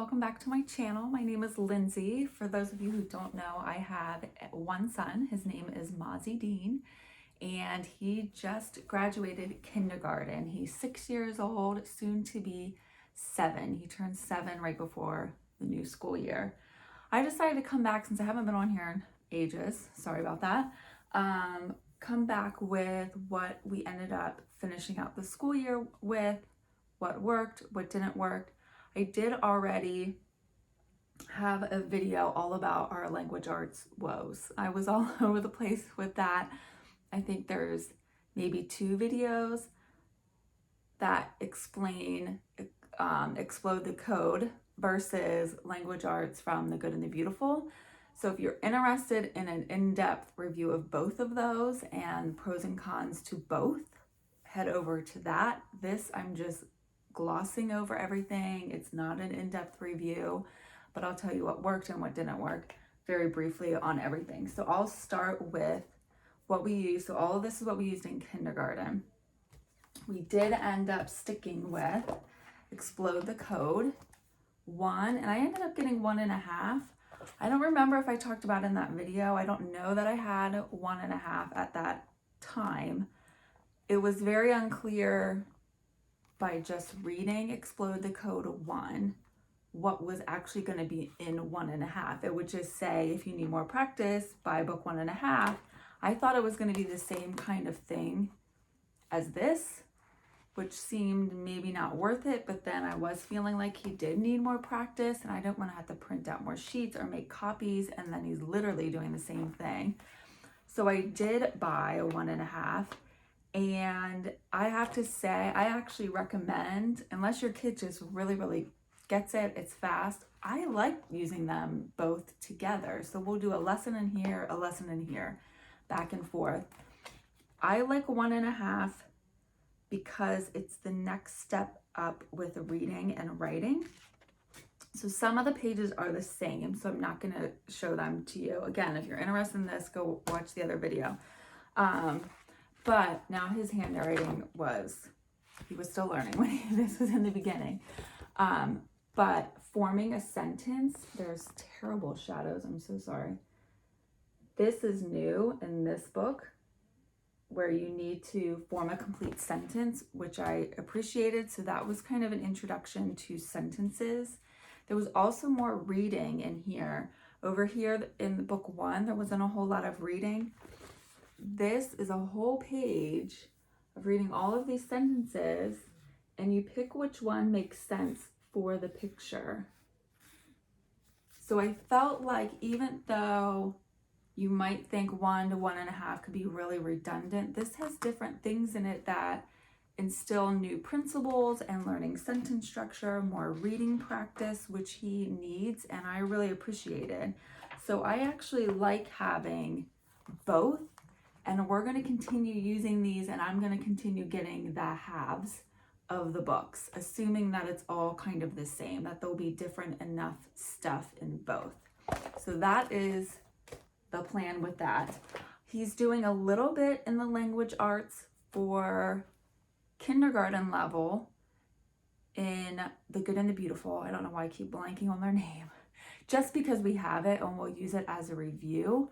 welcome back to my channel. My name is Lindsay. For those of you who don't know, I have one son. His name is Mozzie Dean, and he just graduated kindergarten. He's 6 years old, soon to be 7. He turns 7 right before the new school year. I decided to come back since I haven't been on here in ages. Sorry about that. Come back with what we ended up finishing out the school year with, what worked, what didn't work. I did already have a video all about our language arts woes. I was all over the place with that. I think there's maybe 2 videos that explain Explode the Code versus language arts from The Good and the Beautiful. So if you're interested in an in-depth review of both of those and pros and cons to both, head over to that. This, I'm just glossing over everything. It's not an in-depth review, but I'll tell you what worked and what didn't work very briefly on everything. So I'll start with what we used. So all of this is what we used in kindergarten. We did end up sticking with Explode the Code 1, and I ended up getting 1.5. I don't remember if I talked about in that video. I don't know that I had 1.5 at that time. It was very unclear by just reading Explode the Code 1 what was actually going to be in 1.5. It would just say, if you need more practice, buy book 1.5. I thought it was going to be the same kind of thing as this, which seemed maybe not worth it, but then I was feeling like he did need more practice and I don't want to have to print out more sheets or make copies, and then he's literally doing the same thing. So I did buy a 1.5. And I have to say, I actually recommend, unless your kid just really gets it, it's fast, I like using them both together. So we'll do a lesson in here, a lesson in here, back and forth. I like 1.5 because it's the next step up with reading and writing. So some of the pages are the same, so I'm not going to show them to you. Again, if you're interested in this, go watch the other video. But now his handwriting he was still learning when this was in the beginning. But forming a sentence, there's terrible shadows, I'm so sorry. This is new in this book, where you need to form a complete sentence, which I appreciated. So that was kind of an introduction to sentences. There was also more reading in here. Over here in book 1, there wasn't a whole lot of reading. This is a whole page of reading all of these sentences, and you pick which one makes sense for the picture. So I felt like even though you might think 1 to 1.5 could be really redundant, this has different things in it that instill new principles and learning sentence structure, more reading practice, which he needs, and I really appreciated. So I actually like having both. And we're going to continue using these, and I'm going to continue getting the halves of the books, assuming that it's all kind of the same, that there'll be different enough stuff in both. So that is the plan with that. He's doing a little bit in the language arts for kindergarten level in The Good and the Beautiful. I don't know why I keep blanking on their name. Just because we have it and we'll use it as a review.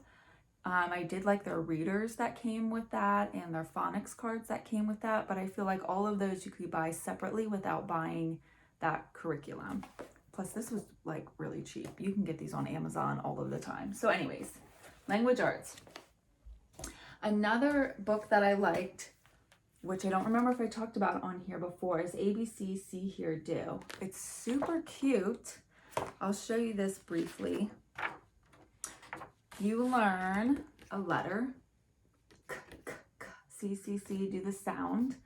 I did like their readers that came with that and their phonics cards that came with that, but I feel like all of those you could buy separately without buying that curriculum. Plus this was like really cheap. You can get these on Amazon all of the time. So anyways, language arts. Another book that I liked, which I don't remember if I talked about on here before, is ABC See Hear Do. It's super cute. I'll show you this briefly. You learn a letter, C, do the sound.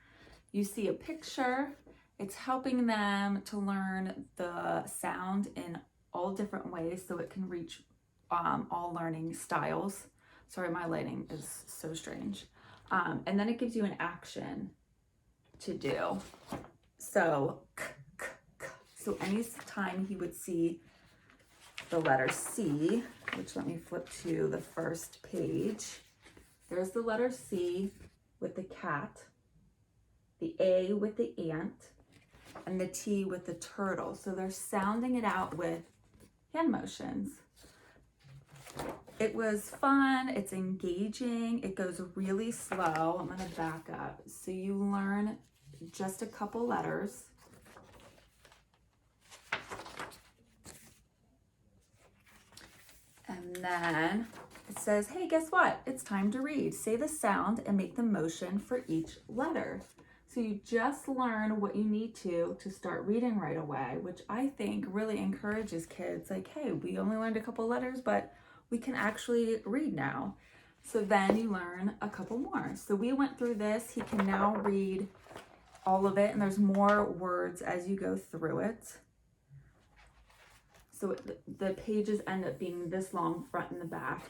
You see a picture. It's helping them to learn the sound in all different ways so it can reach all learning styles. Sorry, my lighting is so strange. And then it gives you an action to do. So any time he would see the letter C, which let me flip to the first page. There's the letter C with the cat, the A with the ant, and the T with the turtle. So they're sounding it out with hand motions. It was fun, it's engaging, it goes really slow. I'm gonna back up. So you learn just a couple letters. And then it says, hey, guess what? It's time to read. Say the sound and make the motion for each letter. So you just learn what you need to start reading right away, which I think really encourages kids. Like, hey, we only learned a couple letters, but we can actually read now. So then you learn a couple more. So we went through this. He can now read all of it, and there's more words as you go through it. So the pages end up being this long, front and the back.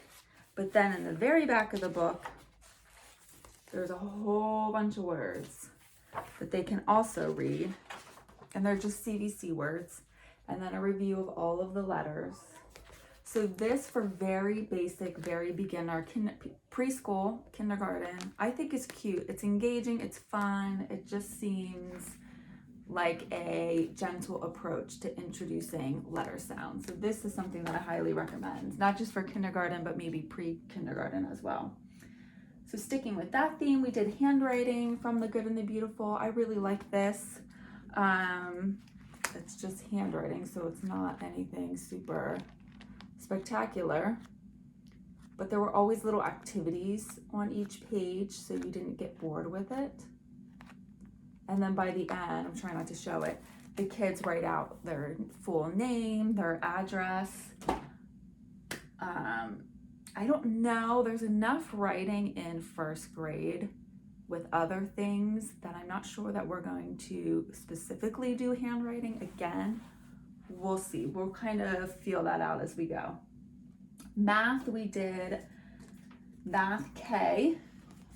But then in the very back of the book, there's a whole bunch of words that they can also read. And they're just CVC words. And then a review of all of the letters. So this for very basic, very beginner, preschool, kindergarten, I think is cute. It's engaging, it's fun. It just seems like a gentle approach to introducing letter sounds. So this is something that I highly recommend, not just for kindergarten, but maybe pre-kindergarten as well. So sticking with that theme, we did handwriting from The Good and the Beautiful. I really like this. It's just handwriting, so it's not anything super spectacular. But there were always little activities on each page, so you didn't get bored with it. And then by the end, I'm trying not to show it, the kids write out their full name, their address. I don't know, there's enough writing in first grade with other things that I'm not sure that we're going to specifically do handwriting again. We'll see, we'll kind of feel that out as we go. Math, we did Math K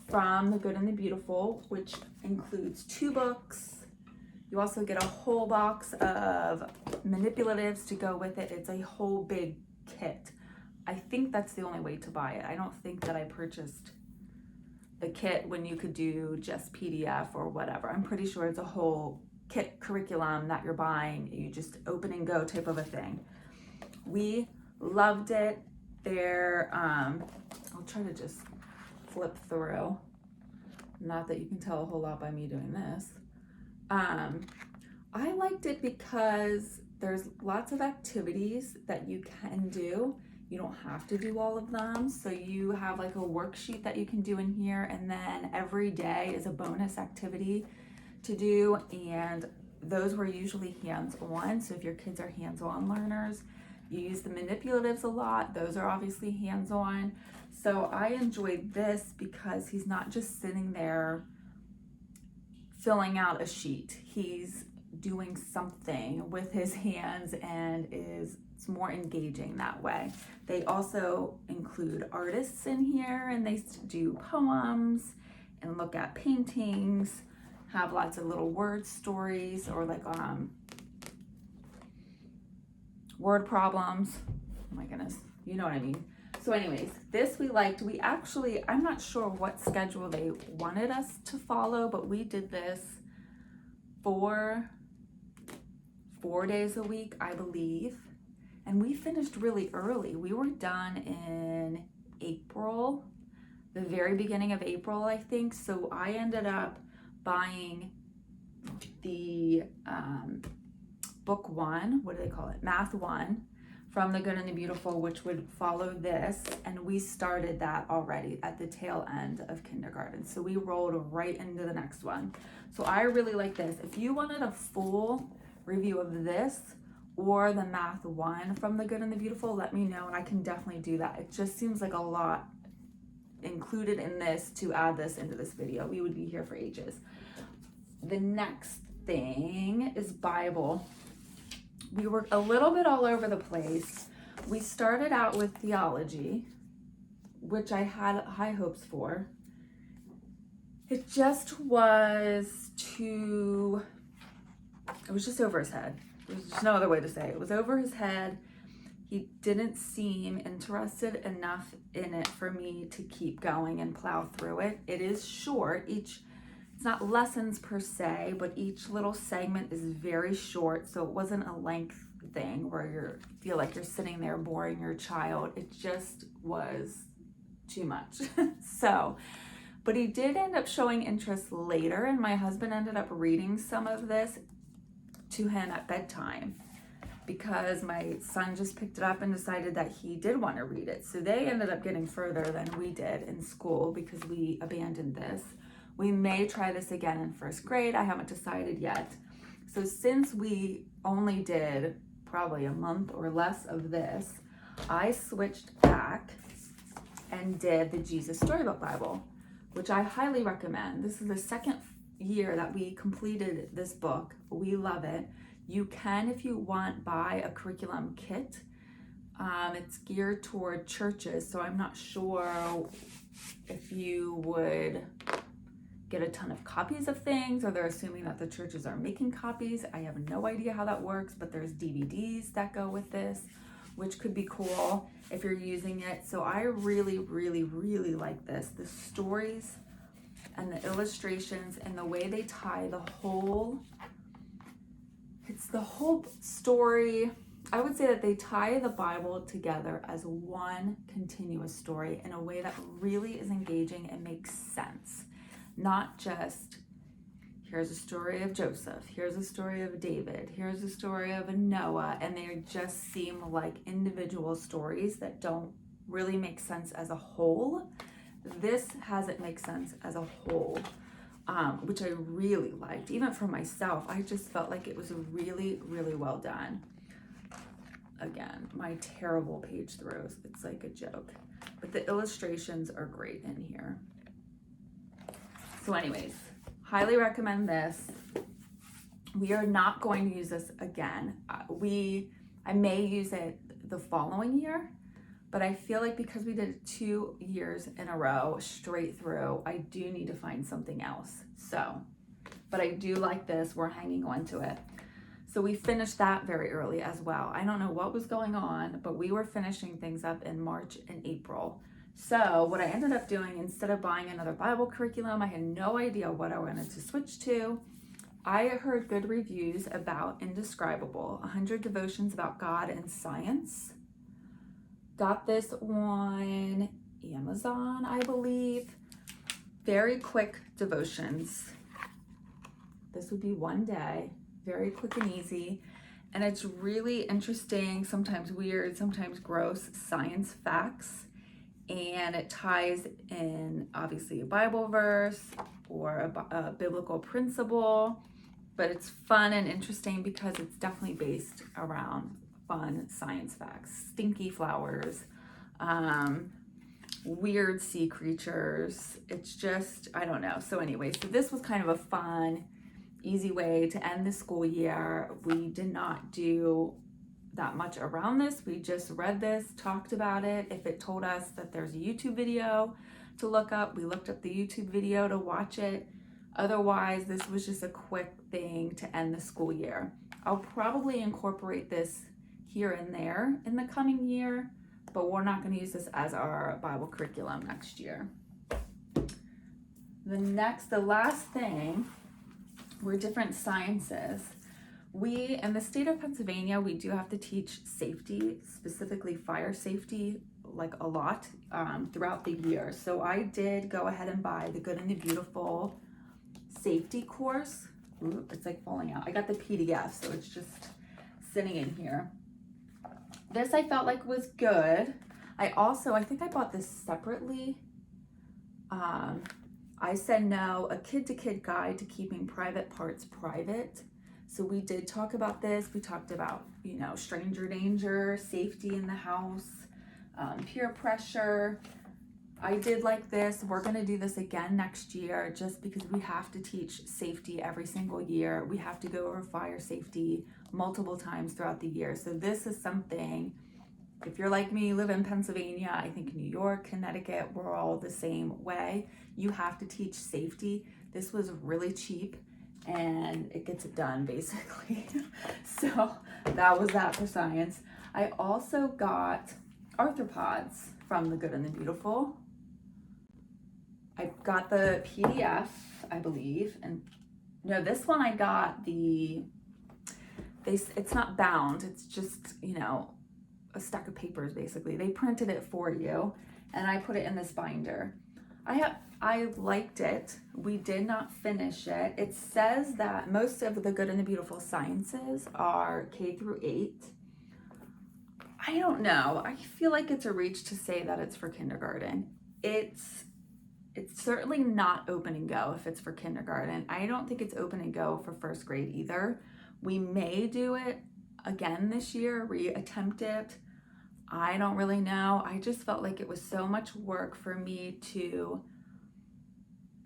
from The Good and the Beautiful, which includes 2 books. You also get a whole box of manipulatives to go with it. It's a whole big kit. I think that's the only way to buy it. I don't think that I purchased the kit when you could do just PDF or whatever. I'm pretty sure it's a whole kit curriculum that you're buying. You just open and go type of a thing. We loved it. I'll try to just flip through. Not that you can tell a whole lot by me doing this. I liked it because there's lots of activities that you can do. You don't have to do all of them. So you have like a worksheet that you can do in here, and then every day is a bonus activity to do. And those were usually hands-on. So if your kids are hands-on learners, you use the manipulatives a lot. Those are obviously hands-on. So I enjoyed this because he's not just sitting there filling out a sheet. He's doing something with his hands, and it's more engaging that way. They also include artists in here, and they do poems and look at paintings, have lots of little word stories or like word problems. Oh my goodness, you know what I mean. So anyways, this we liked. We actually, I'm not sure what schedule they wanted us to follow, but we did this for 4 days a week, I believe. And we finished really early. We were done in April, the very beginning of April, I think. So I ended up buying the book 1, what do they call it? Math 1 from The Good and the Beautiful, which would follow this. And we started that already at the tail end of kindergarten. So we rolled right into the next one. So I really like this. If you wanted a full review of this or the Math 1 from The Good and the Beautiful, let me know and I can definitely do that. It just seems like a lot included in this to add this into this video. We would be here for ages. The next thing is Bible. We were a little bit all over the place. We started out with theology, which I had high hopes for. It just was it was just over his head. There's just no other way to say it. It was over his head. He didn't seem interested enough in it for me to keep going and plow through it. It is short. Each it's not lessons per se, but each little segment is very short. So it wasn't a length thing where you feel like you're sitting there boring your child. It just was too much. So, but he did end up showing interest later, and my husband ended up reading some of this to him at bedtime because my son just picked it up and decided that he did want to read it. So they ended up getting further than we did in school because we abandoned this. We may try this again in first grade. I haven't decided yet. So since we only did probably a month or less of this, I switched back and did the Jesus Storybook Bible, which I highly recommend. This is the second year that we completed this book. We love it. You can, if you want, buy a curriculum kit. It's geared toward churches, so I'm not sure if you would get a ton of copies of things, or they're assuming that the churches are making copies. I have no idea how that works, but there's DVDs that go with this, which could be cool if you're using it. So I really, really, really like this. The stories and the illustrations and the way they tie the whole, it's the whole story. I would say that they tie the Bible together as one continuous story in a way that really is engaging and makes sense. Not just, here's a story of Joseph, here's a story of David, here's a story of Noah, and they just seem like individual stories that don't really make sense as a whole. This has it make sense as a whole, which I really liked. Even for myself, I just felt like it was really, really well done. Again, my terrible page throws, it's like a joke, but the illustrations are great in here. So anyways, highly recommend this. We are not going to use this again. I may use it the following year, but I feel like because we did it 2 years in a row straight through, I do need to find something else. So, but I do like this. We're hanging on to it. So we finished that very early as well. I don't know what was going on, but we were finishing things up in March and April. So what I ended up doing, instead of buying another Bible curriculum, I had no idea what I wanted to switch to. I heard good reviews about Indescribable, 100 Devotions About God and Science. Got this on Amazon, I believe. Very quick devotions. This would be one day, very quick and easy. And it's really interesting, sometimes weird, sometimes gross science facts. And it ties in obviously a Bible verse or a biblical principle, but it's fun and interesting because it's definitely based around fun science facts, stinky flowers, weird sea creatures. It's just, I don't know. So anyway, so this was kind of a fun, easy way to end the school year. We did not do that much around this. We just read this, talked about it. If it told us that there's a YouTube video to look up, we looked up the YouTube video to watch it. Otherwise, this was just a quick thing to end the school year. I'll probably incorporate this here and there in the coming year, but we're not going to use this as our Bible curriculum next year. The last thing were different sciences. We, in the state of Pennsylvania, we do have to teach safety, specifically fire safety, like a lot throughout the year. So I did go ahead and buy the Good and the Beautiful safety course. Ooh, it's like falling out. I got the PDF, so it's just sitting in here. This I felt like was good. I think I bought this separately. I said no, a kid-to-kid guide to keeping private parts private. So we did talk about this. We talked about, stranger danger, safety in the house, peer pressure. I did like this. We're going to do this again next year just because we have to teach safety every single year. We have to go over fire safety multiple times throughout the year. So this is something, if you're like me, you live in Pennsylvania, I think New York, Connecticut, we're all the same way. You have to teach safety. This was really cheap and it gets it done basically. So that was that for science. I also got Arthropods from the Good and the Beautiful. I got the PDF, I believe, and no, this one I got it's not bound, it's just, a stack of papers basically. They printed it for you and I put it in this binder. I liked it. We did not finish it. It says that most of the Good and the Beautiful Sciences are K through 8. I don't know. I feel like it's a reach to say that it's for kindergarten. It's certainly not open and go if it's for kindergarten. I don't think it's open and go for first grade either. We may do it again this year, re-attempt it. I don't really know. I just felt like it was so much work for me to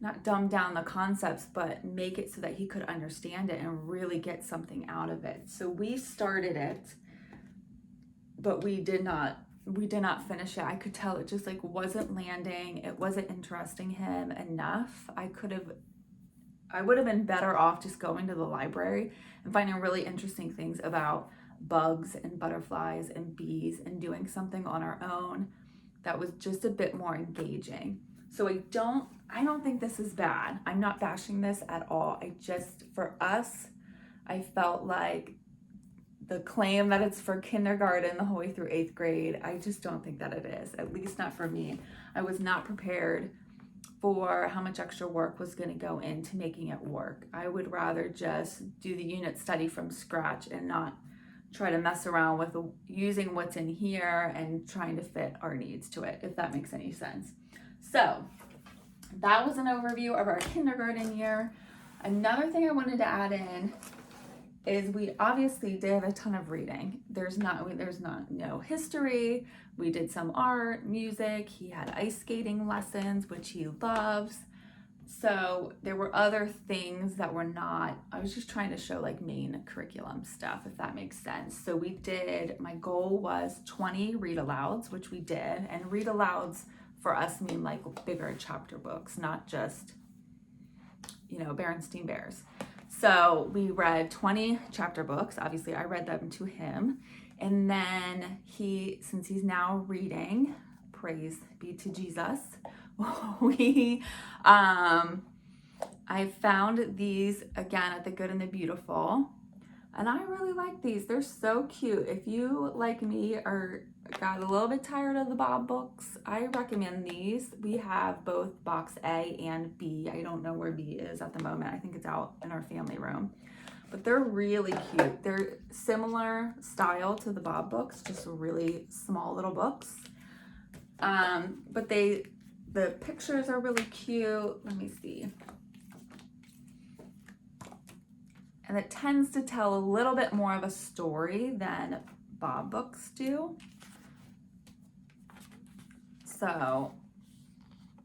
not dumb down the concepts, but make it so that he could understand it and really get something out of it. So we started it, but we did not finish it. I could tell it just like wasn't landing. It wasn't interesting him enough. I would have been better off just going to the library and finding really interesting things about bugs and butterflies and bees and doing something on our own that was just a bit more engaging. So I don't think this is bad. I'm not bashing this at all. For us, I felt like the claim that it's for kindergarten the whole way through 8th grade, I just don't think that it is, at least not for me. I was not prepared for how much extra work was going to go into making it work. I would rather just do the unit study from scratch and not try to mess around with using what's in here and trying to fit our needs to it, if that makes any sense. So that was an overview of our kindergarten year. Another thing I wanted to add in is we obviously did a ton of reading. There's no history. We did some art, music. He had ice skating lessons, which he loves. So there were other things that were not, I was just trying to show like main curriculum stuff, if that makes sense. So my goal was 20 read alouds, which we did. And read alouds for us mean like bigger chapter books, not just, Berenstain Bears. So we read 20 chapter books. Obviously, I read them to him. And then since he's now reading, praise be to Jesus, I found these again at the Good and the Beautiful. And I really like these. They're so cute. If you, like me, got a little bit tired of the Bob books, I recommend these. We have both box A and B. I don't know where B is at the moment. I think it's out in our family room. But they're really cute. They're similar style to the Bob books, just really small little books. But the pictures are really cute. Let me see. And it tends to tell a little bit more of a story than Bob books do. So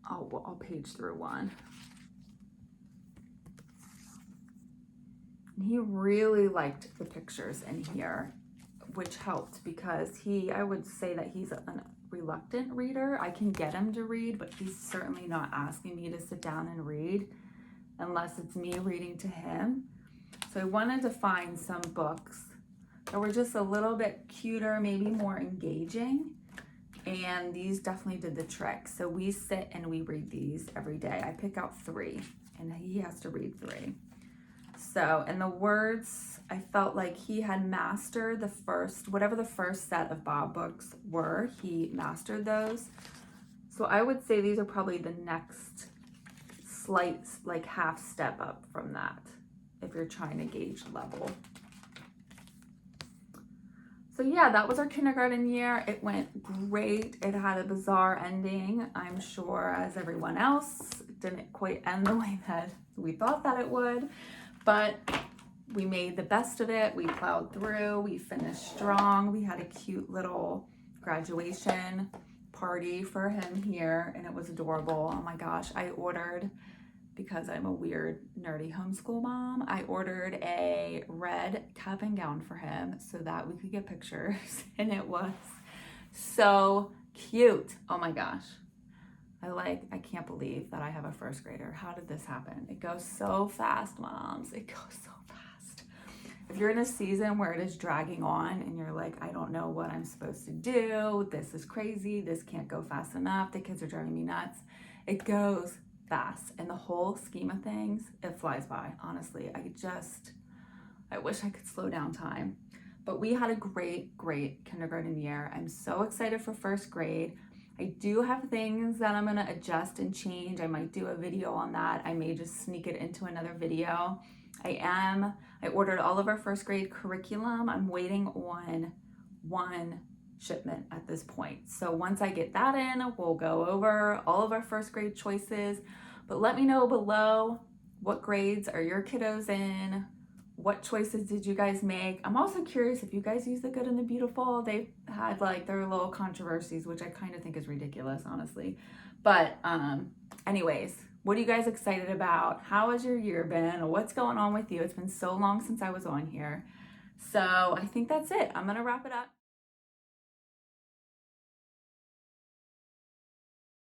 I'll page through one. And he really liked the pictures in here, which helped because I would say that he's a reluctant reader. I can get him to read, but he's certainly not asking me to sit down and read unless it's me reading to him. So I wanted to find some books that were just a little bit cuter, maybe more engaging. And these definitely did the trick. So we sit and we read these every day. I pick out 3 and he has to read 3. So, and the words, I felt like he had mastered whatever the first set of Bob books were, he mastered those. So I would say these are probably the next slight, like half step up from that, if you're trying to gauge level. So yeah, that was our kindergarten year. It went great. It had a bizarre ending, I'm sure, as everyone else. It didn't quite end the way that we thought that it would, but we made the best of it. We plowed through, we finished strong. We had a cute little graduation party for him here and it was adorable. Oh my gosh, I ordered, because I'm a weird, nerdy homeschool mom, I ordered a red cap and gown for him so that we could get pictures. And it was so cute. Oh my gosh. I can't believe that I have a first grader. How did this happen? It goes so fast, moms. It goes so fast. If you're in a season where it is dragging on and you're like, I don't know what I'm supposed to do. This is crazy. This can't go fast enough. The kids are driving me nuts. It goes fast. In the whole scheme of things, it flies by, honestly. I wish I could slow down time. But we had a great kindergarten year. I'm so excited for first grade. I do have things that I'm gonna adjust and change. I might do a video on that. I may just sneak it into another video. I ordered all of our first grade curriculum. I'm waiting on one shipment at this point. So once I get that in, we'll go over all of our first grade choices. But let me know below, what grades are your kiddos in? What choices did you guys make? I'm also curious if you guys use the good and the beautiful. They've had like their little controversies, which I kind of think is ridiculous, honestly. But anyways, what are you guys excited about? How has your year been? What's going on with you? It's been so long since I was on here. So I think that's it. I'm gonna wrap it up.